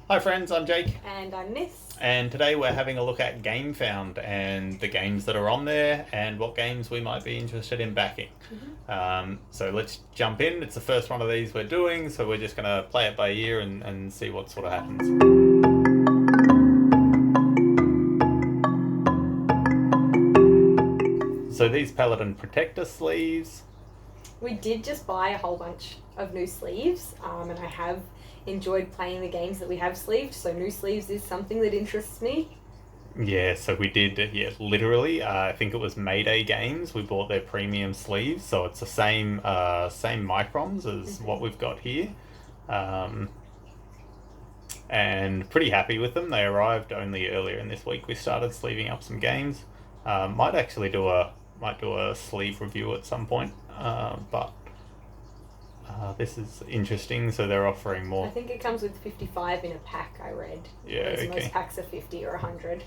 Hi friends, I'm Jake. And I'm Miss. And today we're having a look at Gamefound and the games that are on there and what games we might be interested in backing. So let's jump in. It's the first one of these we're doing, so we're just going to play it by ear and see what sort of happens. So these Paladin Protector sleeves. We did just buy a whole bunch of new sleeves, and I have enjoyed playing the games that we have sleeved, so new sleeves is something that interests me. Yeah, so we did, literally, I think it was Mayday Games. We bought their premium sleeves, so it's the same microns as what we've got here. And pretty happy with them. They arrived only earlier in this week. We started sleeving up some games. Might actually do a sleeve review at some point, but this is interesting. So they're offering more. I think it comes with 55 in a pack, I read. Yeah, okay. Most packs are 50 or 100.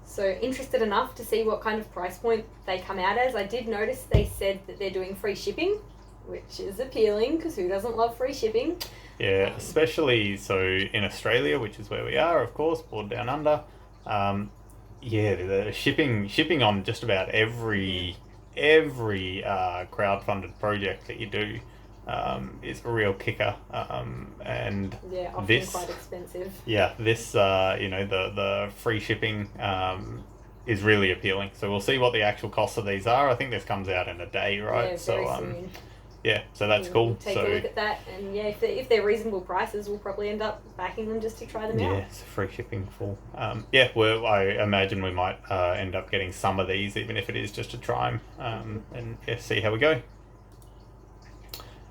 So interested enough to see what kind of price point they come out as. I did notice they said that they're doing free shipping, which is appealing because who doesn't love free shipping? Yeah, especially so in Australia, which is where we are, of course, board down under. The shipping on just about every crowdfunded project that you do is a real kicker. And yeah, often this quite expensive. Yeah, this the free shipping is really appealing. So we'll see what the actual costs of these are. I think this comes out in a day, right? Yeah, very soon. Yeah, so that's cool. Take a look at that, and yeah, if they're reasonable prices, we'll probably end up backing them just to try them out. Yeah, it's free shipping full. I imagine we might end up getting some of these, even if it is just to try them, and see how we go.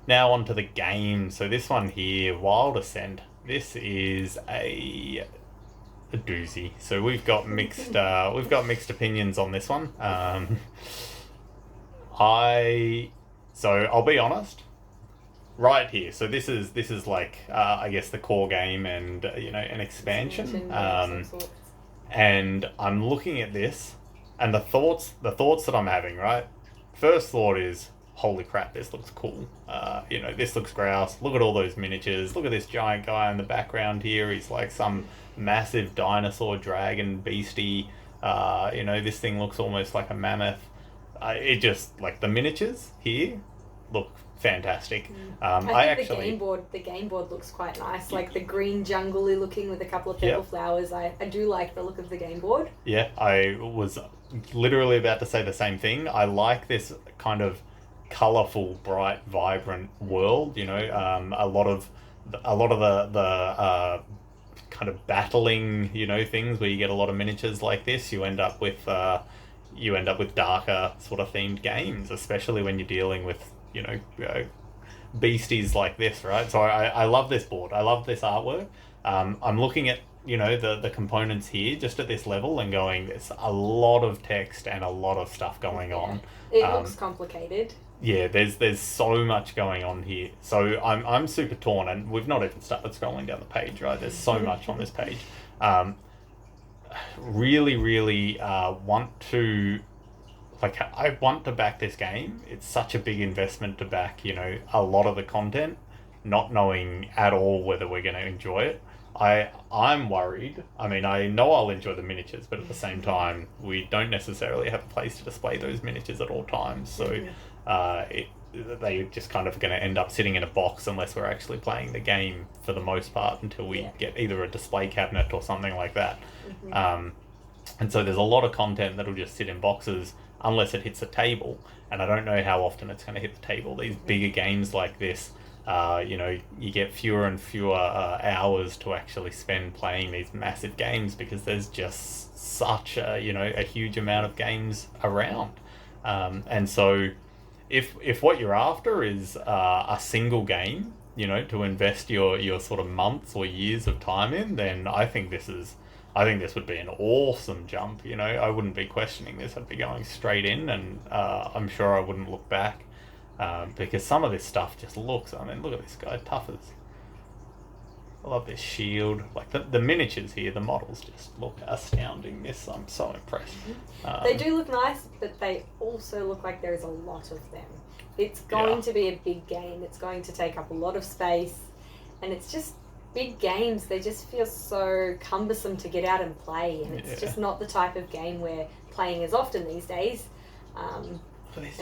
Now on to the game. So this one here, Wild Ascent. This is a doozy. So we've got mixed opinions on this one. So I'll be honest, right here. So this is like I guess the core game and an expansion. And I'm looking at this, and the thoughts that I'm having, right? First thought is, holy crap, this looks cool. This looks grouse. Look at all those miniatures. Look at this giant guy in the background here. He's like some massive dinosaur dragon beastie. This thing looks almost like a mammoth. It just, like, the miniatures here look fantastic. I think the game board looks quite nice, like the green jungly looking with a couple of purple flowers. I do like the look of the game board. Yeah, I was literally about to say the same thing. I like this kind of colourful, bright, vibrant world. A lot of the kind of battling, things where you get a lot of miniatures like this. You end up with darker sort of themed games, especially when you're dealing with beasties like this, right? So I love this board. I love this artwork. I'm looking at the components here just at this level and going, there's a lot of text and a lot of stuff going on. It looks complicated. Yeah, there's so much going on here. So I'm super torn, and we've not even started scrolling down the page, right? There's so much on this page. Really want to, I want to back this game. It's such a big investment to back, a lot of the content, not knowing at all whether we're going to enjoy it. I'm worried. I mean, I know I'll enjoy the miniatures, but at the same time, we don't necessarily have a place to display those miniatures at all times. So they're just kind of going to end up sitting in a box unless we're actually playing the game for the most part until we get either a display cabinet or something like that. And so there's a lot of content that'll just sit in boxes unless it hits a table, and I don't know how often it's going to hit the table. These bigger games like this, you get fewer and fewer hours to actually spend playing these massive games because there's just such a huge amount of games around. And so if what you're after is a single game, to invest your sort of months or years of time in, then I think this would be an awesome jump. I wouldn't be questioning this. I'd be going straight in, and I'm sure I wouldn't look back because some of this stuff just looks, look at this guy, tough as. I love this shield. Like the miniatures here, the models just look astounding. I'm so impressed. They do look nice, but they also look like there is a lot of them. It's going to be a big game. It's going to take up a lot of space, and it's just big games, they just feel so cumbersome to get out and play, and it's just not the type of game we're playing as often these days. And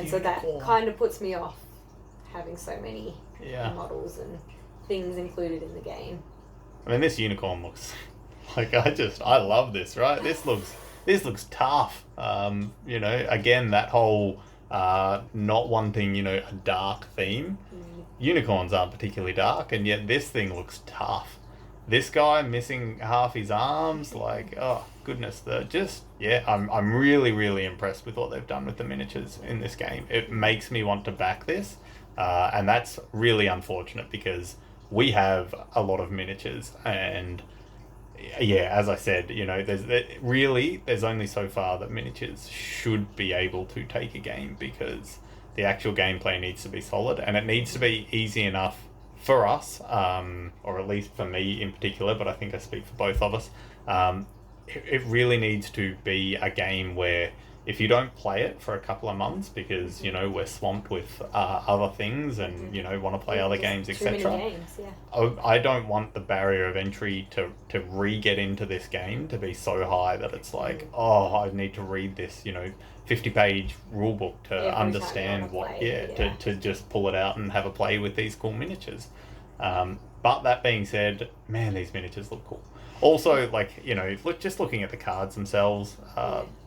so that kind of puts me off having so many models and things included in the game. I mean, this unicorn looks like I love this, right? This looks tough. You know, again, that whole not wanting, you know, a dark theme. Unicorns aren't particularly dark, and yet this thing looks tough. This guy missing half his arms, like, oh goodness, I'm really, really impressed with what they've done with the miniatures in this game. It makes me want to back this, and that's really unfortunate because we have a lot of miniatures, and yeah, as I said, you know, there's only so far that miniatures should be able to take a game, because the actual gameplay needs to be solid, and it needs to be easy enough for us, or at least for me in particular, but I think I speak for both of us. It really needs to be a game where if you don't play it for a couple of months because, you know, we're swamped with other things and, you know, want to play other games, etc. I don't want the barrier of entry to re-get into this game to be so high that it's like, oh, I need to read this, you know, 50-page rulebook to understand to just pull it out and have a play with these cool miniatures. But that being said, man, these miniatures look cool. Also, like, you know, just looking at the cards themselves,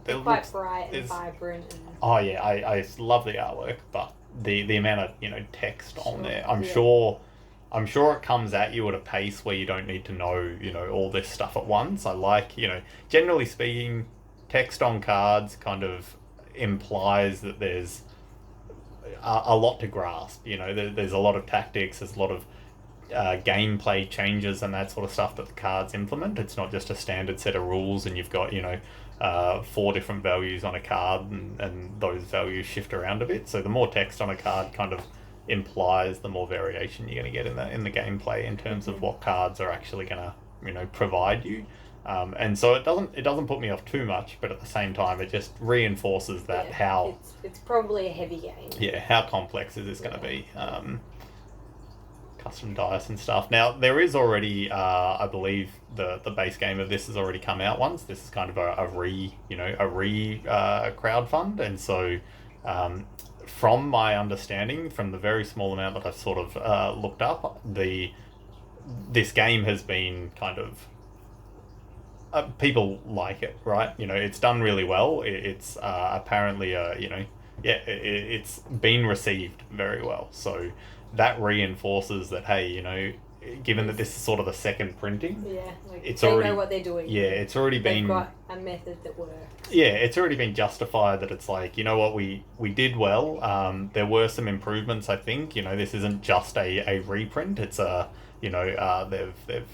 they're quite bright and vibrant. Oh yeah, I love the artwork, but the amount of, you know, text on there, I'm sure it comes at you at a pace where you don't need to know, you know, all this stuff at once. I like, you know, generally speaking, text on cards kind of implies that there's a lot to grasp. You know, there's a lot of tactics, there's a lot of gameplay changes and that sort of stuff that the cards implement. It's not just a standard set of rules and you've got, you know, 4 different values on a card and those values shift around a bit. So the more text on a card kind of implies the more variation you're going to get in the gameplay in terms of what cards are actually going to, you know, provide you. And so it doesn't put me off too much, but at the same time it just reinforces that how it's probably a heavy game. Yeah, how complex is this going to be? Custom dice and stuff. Now there is already, I believe the base game of this has already come out once. This is kind of a crowdfund, and so from my understanding, from the very small amount that I've sort of looked up, this game has been kind of people like it, right? You know, it's done really well. It's apparently it's been received very well. So that reinforces that, hey, you know, given that this is sort of the second printing, they know what they're doing. Yeah, it's already been. They've got a method that works. Yeah, it's already been justified that it's like, you know what, we did well. There were some improvements, I think. You know, this isn't just a reprint. It's they've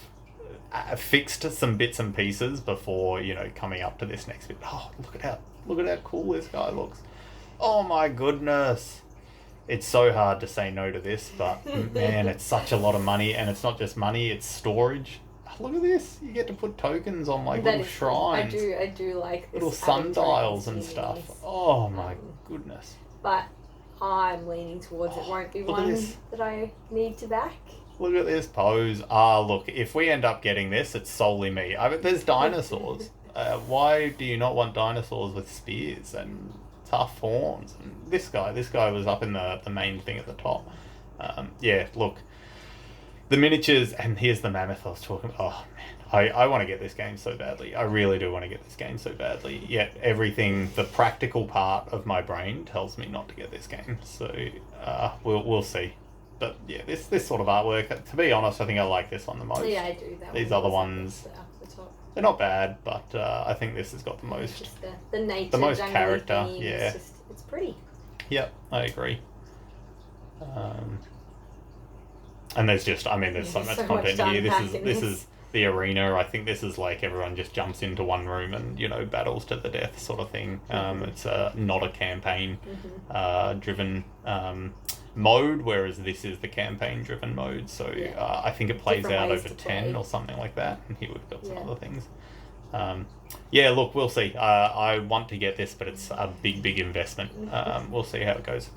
fixed some bits and pieces before, you know, coming up to this next bit. Oh, look at how cool this guy looks. Oh my goodness. It's so hard to say no to this, but man, it's such a lot of money, and it's not just money, it's storage. Look at this. You get to put tokens on like little shrines. I do like this. Little sundials and stuff. Oh my goodness. But I'm leaning towards it won't be one that I need to back. Look at this pose. Look, if we end up getting this, it's solely me. There's dinosaurs. Why do you not want dinosaurs with spears and tough horns? And this guy was up in the main thing at the top. Look, the miniatures, and here's the mammoth I was talking about. Oh man, I want to get this game so badly. I really do want to get this game so badly. Yet everything, the practical part of my brain tells me not to get this game. So we'll see. But yeah, this sort of artwork, to be honest, I think I like this one the most. Yeah, I do. These other ones, they're not bad, but I think this has got the most, just the nature, the most character. Theme, yeah, it's pretty. Yep, I agree. And there's just, there's so much content here. This is the arena. I think this is like everyone just jumps into one room and, you know, battles to the death sort of thing. It's not a campaign driven mode, whereas this is the campaign driven mode. So I think it plays out over 10 or something like that. And here we've got some other things. Look, we'll see. I want to get this, but it's a big investment. We'll see how it goes.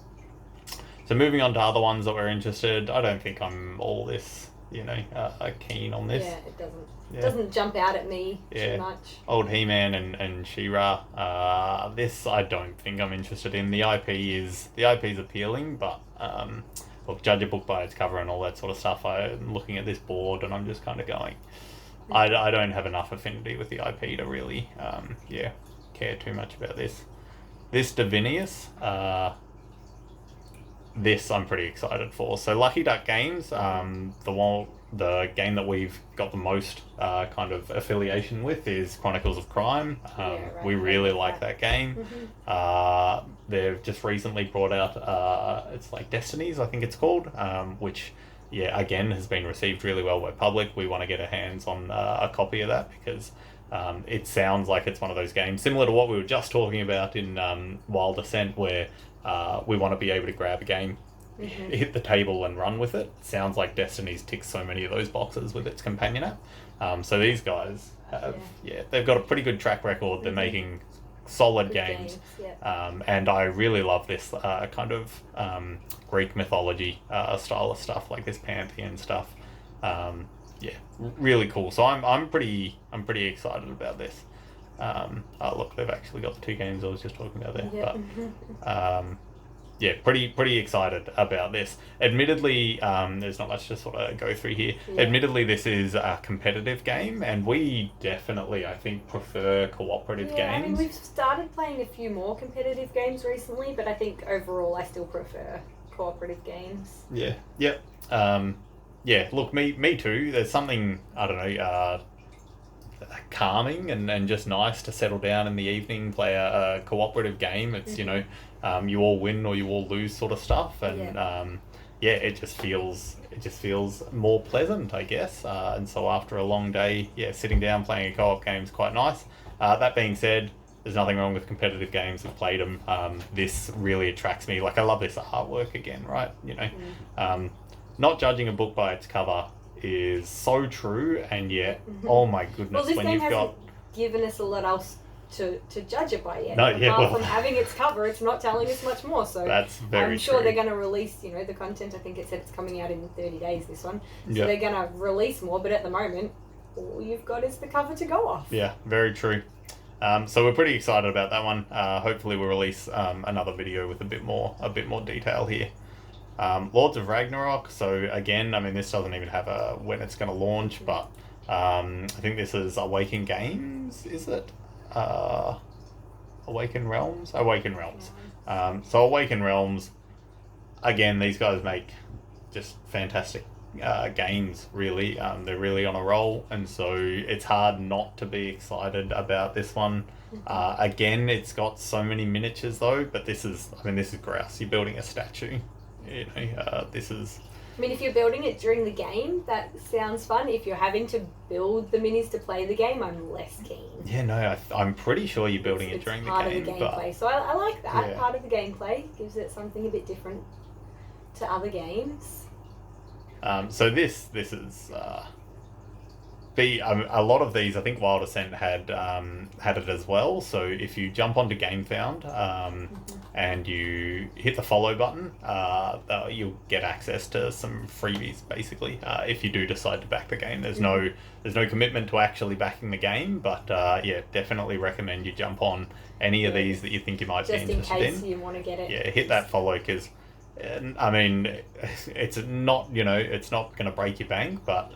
So moving on to other ones that we're interested. I don't think I'm all this keen on this. Yeah, it doesn't. Yeah. Doesn't jump out at me too much. Old He-Man and She-Ra. This I don't think I'm interested in. The IP is appealing, but look, judge a book by its cover and all that sort of stuff. I'm looking at this board and I'm just kind of going, I don't have enough affinity with the IP to really care too much about this. This Divinius, this I'm pretty excited for. So Lucky Duck Games, the game that we've got the most kind of affiliation with is Chronicles of Crime. We really like that game. Mm-hmm. They've just recently brought out it's like Destinies, I think it's called, which again has been received really well by public. We want to get our hands on a copy of that because it sounds like it's one of those games similar to what we were just talking about in Wild Ascent, where we want to be able to grab a game, hit the table and run with it. Sounds like Destiny's ticks so many of those boxes with its companion app. So these guys have, they've got a pretty good track record. They're making solid games. And I really love this kind of Greek mythology style of stuff, like this Pantheon stuff. Really cool. So I'm pretty excited about this. Look, they've actually got the two games I was just talking about there. But pretty excited about this. Admittedly, there's not much to sort of go through here. Admittedly, this is a competitive game, and we definitely, I think, prefer cooperative games. I mean, we've started playing a few more competitive games recently, but I think overall I still prefer cooperative games. Look, me too. There's something, I don't know, calming and just nice to settle down in the evening, play a cooperative game. It's, you all win or you all lose sort of stuff. And it just feels more pleasant, I guess. And so after a long day, sitting down playing a co-op game is quite nice. That being said, there's nothing wrong with competitive games. I've played them. This really attracts me. Like, I love this artwork again, right? Not judging a book by its cover is so true, and yet, oh my goodness, well, this game hasn't given us a lot else to judge it by yet. Apart from having its cover, it's not telling us much more. So that's very I'm sure true. They're going to release, the content. I think it said it's coming out in 30 days. This one, so they're going to release more. But at the moment, all you've got is the cover to go off. Yeah, very true. So we're pretty excited about that one. Hopefully, we'll release another video with a bit more detail here. Lords of Ragnarok. So again, I mean, this doesn't even have when it's going to launch, but I think this is Awaken Games, is it? Awaken Realms? Awaken Realms. So Awaken Realms, again, these guys make just fantastic games, really. They're really on a roll, and so it's hard not to be excited about this one. Again, it's got so many miniatures though, but this is grouse. You're building a statue. This is... I mean, if you're building it during the game, that sounds fun. If you're having to build the minis to play the game, I'm less keen. Yeah, no, I'm pretty sure you're building it during the game. Part of the gameplay, so I like that. Part of the gameplay gives it something a bit different to other games. So this is... a lot of these, I think Wild Ascent had it as well. So if you jump onto Gamefound and you hit the follow button, you'll get access to some freebies. Basically, if you do decide to back the game, there's no commitment to actually backing the game, but definitely recommend you jump on any of these that you think you might be interested in. Just in case you want to get it. Yeah, hit that follow because. I mean, it's not going to break your bank, but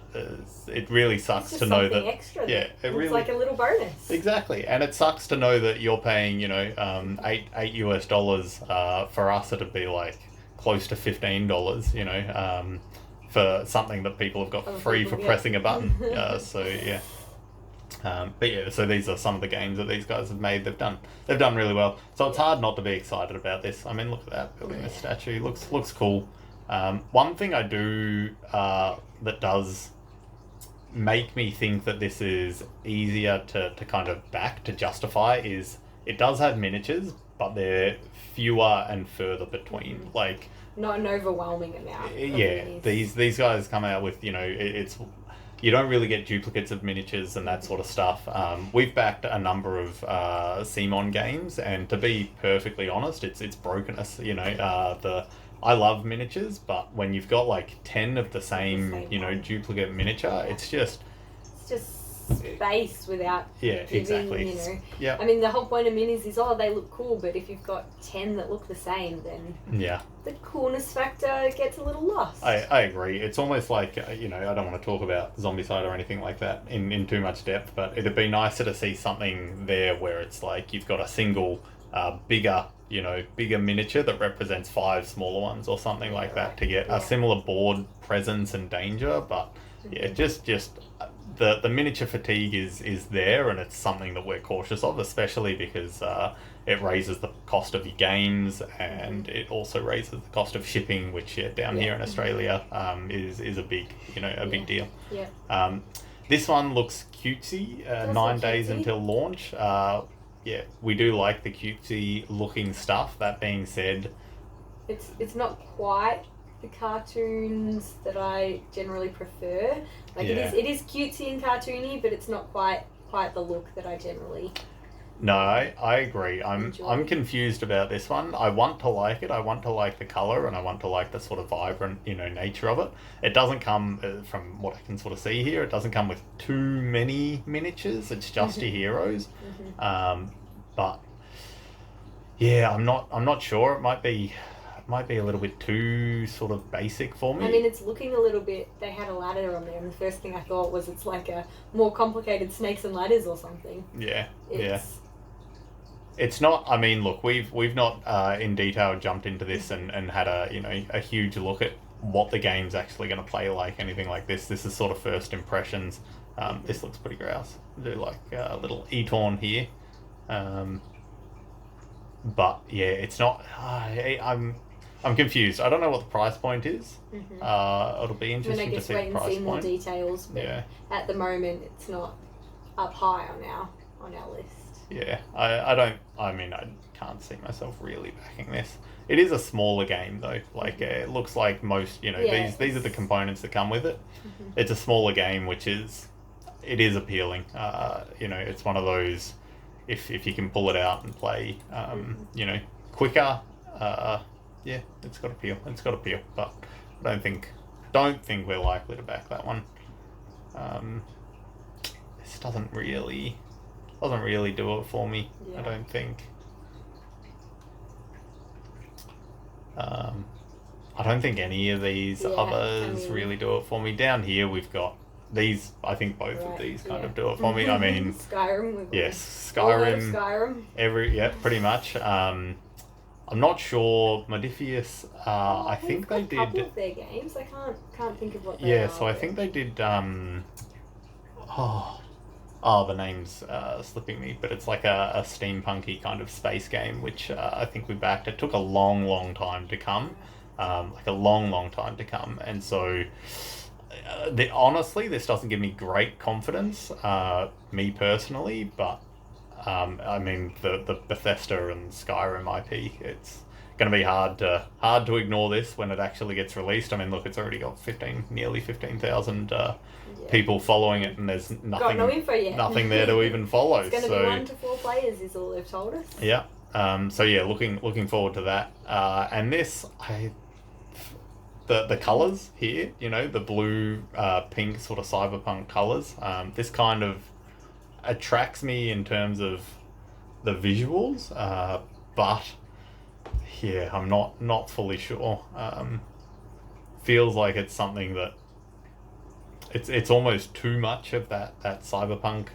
it really sucks to know that. Extra it's like a little bonus. Exactly, and it sucks to know that you're paying $8 US for us. It'd be like close to $15, for something that people have got for free for pressing a button. So these are some of the games that these guys have made. They've done really well. So it's hard not to be excited about this. I mean, look at that, building this statue. Looks cool. One thing I do that does make me think that this is easier to kind of back, to justify, is it does have miniatures, but they're fewer and further between. Like, not an overwhelming amount. These guys come out with, it's... You don't really get duplicates of miniatures and that sort of stuff. We've backed a number of CMON games, and to be perfectly honest, it's broken us. The I love miniatures, but when you've got like 10 of the same duplicate miniature, it's just space without giving, exactly. Yeah. I mean, the whole point of minis is, they look cool, but if you've got 10 that look the same, then the coolness factor gets a little lost. I agree. It's almost like, I don't want to talk about Zombicide or anything like that in too much depth, but it'd be nicer to see something there where it's like you've got a single bigger miniature that represents 5 smaller ones or something like that to get a similar board presence and danger. But just the miniature fatigue is there, and it's something that we're cautious of, especially because it raises the cost of your games, and it also raises the cost of shipping, which down here in Australia is a big big deal. Yeah. This one looks cutesy. 9 days until launch. We do like the cutesy looking stuff. That being said, it's not quite the cartoons that I generally prefer. Like it is cutesy and cartoony, but it's not quite the look that I generally. No, I agree. I'm confused about this one. I want to like it. I want to like the color, and I want to like the sort of vibrant, nature of it. It doesn't come, from what I can sort of see here, it doesn't come with too many miniatures. It's just your heroes. But yeah, I'm not sure. It might be a little bit too sort of basic for me. I mean, it's looking a little bit. They had a ladder on there, and the first thing I thought was it's like a more complicated Snakes and Ladders or something. It's not. I mean, look, we've not in detail jumped into this and had a huge look at what the game's actually going to play like, anything like this. This is sort of first impressions. This looks pretty grouse. I do like a little Etorn here. But yeah, it's not. I'm confused. I don't know what the price point is. It'll be interesting to see the price point. See more details. But at the moment, it's not up high on our list. Yeah, I can't see myself really backing this. It is a smaller game though. Like it looks like most. These are the components that come with it. It's a smaller game, which is appealing. It's one of those. If you can pull it out and play, quicker, it's got appeal. But I don't think we're likely to back that one. This doesn't really do it for me. I don't think. I don't think any of these others really do it for me. Down here we've got these. I think both of these kind of do it for me. I mean, Skyrim. Skyrim. Pretty much. I'm not sure. Modifius. I think they did. A couple of their games. I can't think of what they are. So I think they did. The name's slipping me, but it's like a steampunky kind of space game, which I think we backed. It took a long time to come, like a long time to come, and so honestly, this doesn't give me great confidence, me personally, but I mean the Bethesda and Skyrim IP, it's going to be hard to ignore this when it actually gets released. I mean, look, it's already got nearly 15,000 people following it, and there's nothing, got no info yet. Nothing there to even follow. It's going to be 1 to 4 players is all they've told us. Yeah. Looking forward to that. And this, the colours here, the blue, pink sort of cyberpunk colours. This kind of attracts me in terms of the visuals, but yeah, I'm not fully sure. Feels like it's something that it's almost too much of that cyberpunk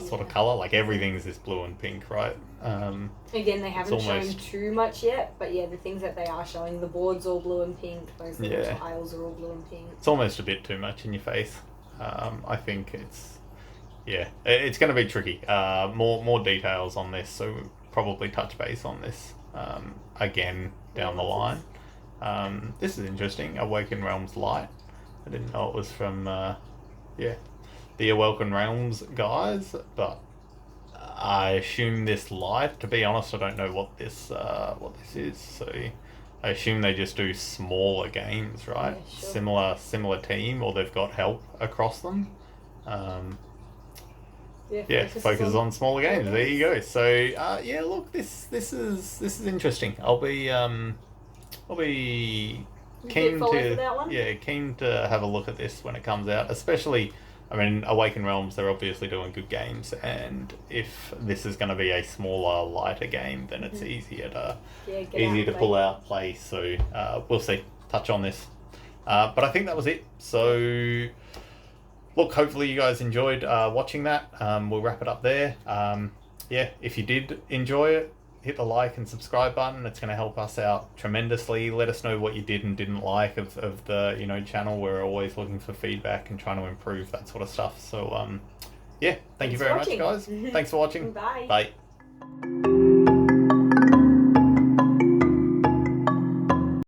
sort of colour. Like everything's this blue and pink, right? Again, they haven't shown too much yet, but the things that they are showing, the board's all blue and pink, those little tiles are all blue and pink. It's almost a bit too much in your face. I think it's going to be tricky. More details on this, so we'll probably touch base on this again down the line. This is interesting. Awaken Realms Light. I didn't know it was from the Awaken Realms guys, but I assume this light. To be honest, I don't know what this is. So I assume they just do smaller games, right? Yeah, sure. Similar team, or they've got help across them. Focuses on smaller games. There you go. So look, this is interesting. I'll be I'll be You keen get forward to for that one? keen to have a look at this when it comes out. Especially, I mean, Awaken Realms, they're obviously doing good games, and if this is going to be a smaller, lighter game, then it's easier to pull out, play. So we'll see. Touch on this, but I think that was it. So. Look, hopefully you guys enjoyed watching that. We'll wrap it up there. If you did enjoy it, hit the like and subscribe button. It's going to help us out tremendously. Let us know what you did and didn't like of the channel. We're always looking for feedback and trying to improve that sort of stuff. So thank you very much, guys. Thanks for watching. Bye. Bye.